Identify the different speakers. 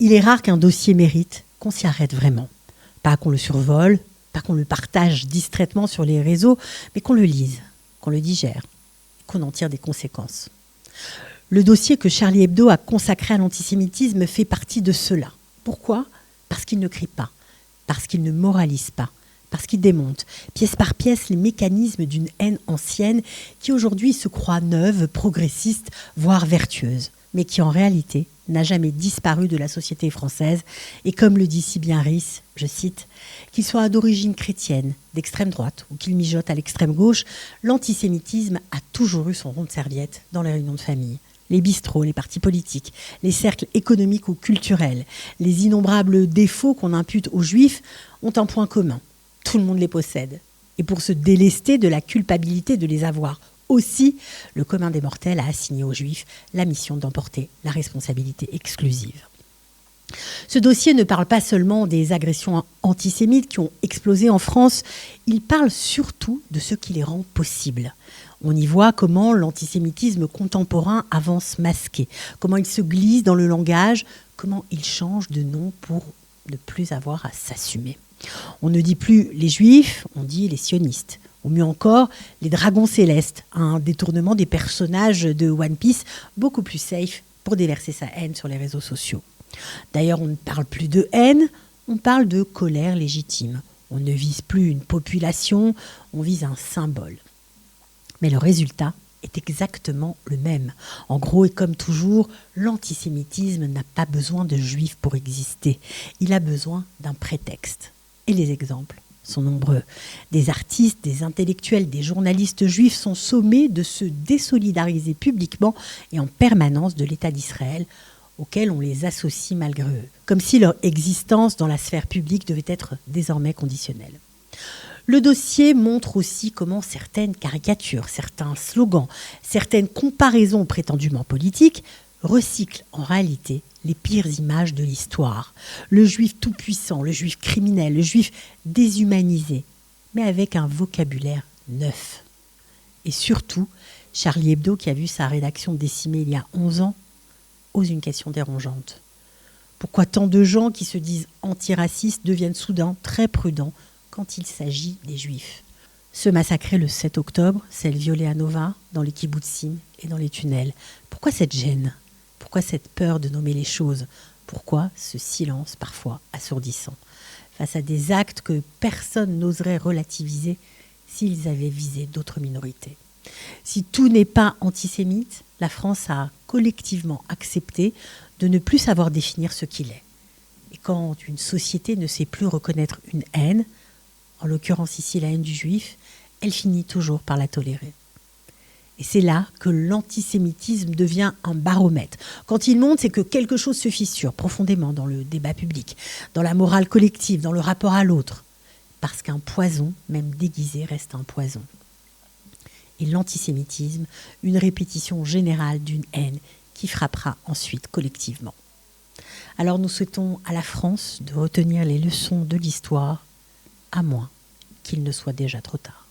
Speaker 1: Il est rare qu'un dossier mérite qu'on s'y arrête vraiment. Pas qu'on le survole, pas qu'on le partage distraitement sur les réseaux, mais qu'on le lise, qu'on le digère, qu'on en tire des conséquences. Le dossier que Charlie Hebdo a consacré à l'antisémitisme fait partie de cela. Pourquoi ? Parce qu'il ne crie pas, parce qu'il ne moralise pas, parce qu'il démonte, pièce par pièce, les mécanismes d'une haine ancienne qui aujourd'hui se croit neuve, progressiste, voire vertueuse, mais qui en réalité n'a jamais disparu de la société française. Et comme le dit si bien Ries, je cite, « Qu'il soit d'origine chrétienne, d'extrême droite ou qu'il mijote à l'extrême gauche, l'antisémitisme a toujours eu son rond de serviette dans les réunions de famille. Les bistrots, les partis politiques, les cercles économiques ou culturels, les innombrables défauts qu'on impute aux juifs ont un point commun. Tout le monde les possède. Et pour se délester de la culpabilité de les avoir aussi, le commun des mortels a assigné aux juifs la mission d'emporter la responsabilité exclusive. » Ce dossier ne parle pas seulement des agressions antisémites qui ont explosé en France, il parle surtout de ce qui les rend possibles. On y voit comment l'antisémitisme contemporain avance masqué, comment il se glisse dans le langage, comment il change de nom pour ne plus avoir à s'assumer. On ne dit plus les juifs, on dit les sionistes. Ou mieux encore, les dragons célestes, un détournement des personnages de One Piece beaucoup plus safe pour déverser sa haine sur les réseaux sociaux. D'ailleurs, on ne parle plus de haine, on parle de colère légitime. On ne vise plus une population, on vise un symbole. Mais le résultat est exactement le même. En gros, et comme toujours, l'antisémitisme n'a pas besoin de juifs pour exister. Il a besoin d'un prétexte. Et les exemples sont nombreux. Des artistes, des intellectuels, des journalistes juifs sont sommés de se désolidariser publiquement et en permanence de l'État d'Israël, auquel on les associe malgré eux, comme si leur existence dans la sphère publique devait être désormais conditionnelle. Le dossier montre aussi comment certaines caricatures, certains slogans, certaines comparaisons prétendument politiques recyclent en réalité les pires images de l'histoire. Le juif tout-puissant, le juif criminel, le juif déshumanisé, mais avec un vocabulaire neuf. Et surtout, Charlie Hebdo, qui a vu sa rédaction décimée il y a 11 ans, ose une question dérangeante. Pourquoi tant de gens qui se disent antiracistes deviennent soudain très prudents quand il s'agit des juifs? Ceux massacrés le 7 octobre, celles violées à Nova, dans les kibbutzim et dans les tunnels. Pourquoi cette gêne? Pourquoi cette peur de nommer les choses? Pourquoi ce silence parfois assourdissant face à des actes que personne n'oserait relativiser s'ils avaient visé d'autres minorités? Si tout n'est pas antisémite, la France a collectivement accepté de ne plus savoir définir ce qu'il est. Et quand une société ne sait plus reconnaître une haine, en l'occurrence ici la haine du juif, elle finit toujours par la tolérer. Et c'est là que l'antisémitisme devient un baromètre. Quand il monte, c'est que quelque chose se fissure profondément dans le débat public, dans la morale collective, dans le rapport à l'autre. Parce qu'un poison, même déguisé, reste un poison. Et l'antisémitisme, une répétition générale d'une haine qui frappera ensuite collectivement. Alors nous souhaitons à la France de retenir les leçons de l'histoire, à moins qu'il ne soit déjà trop tard.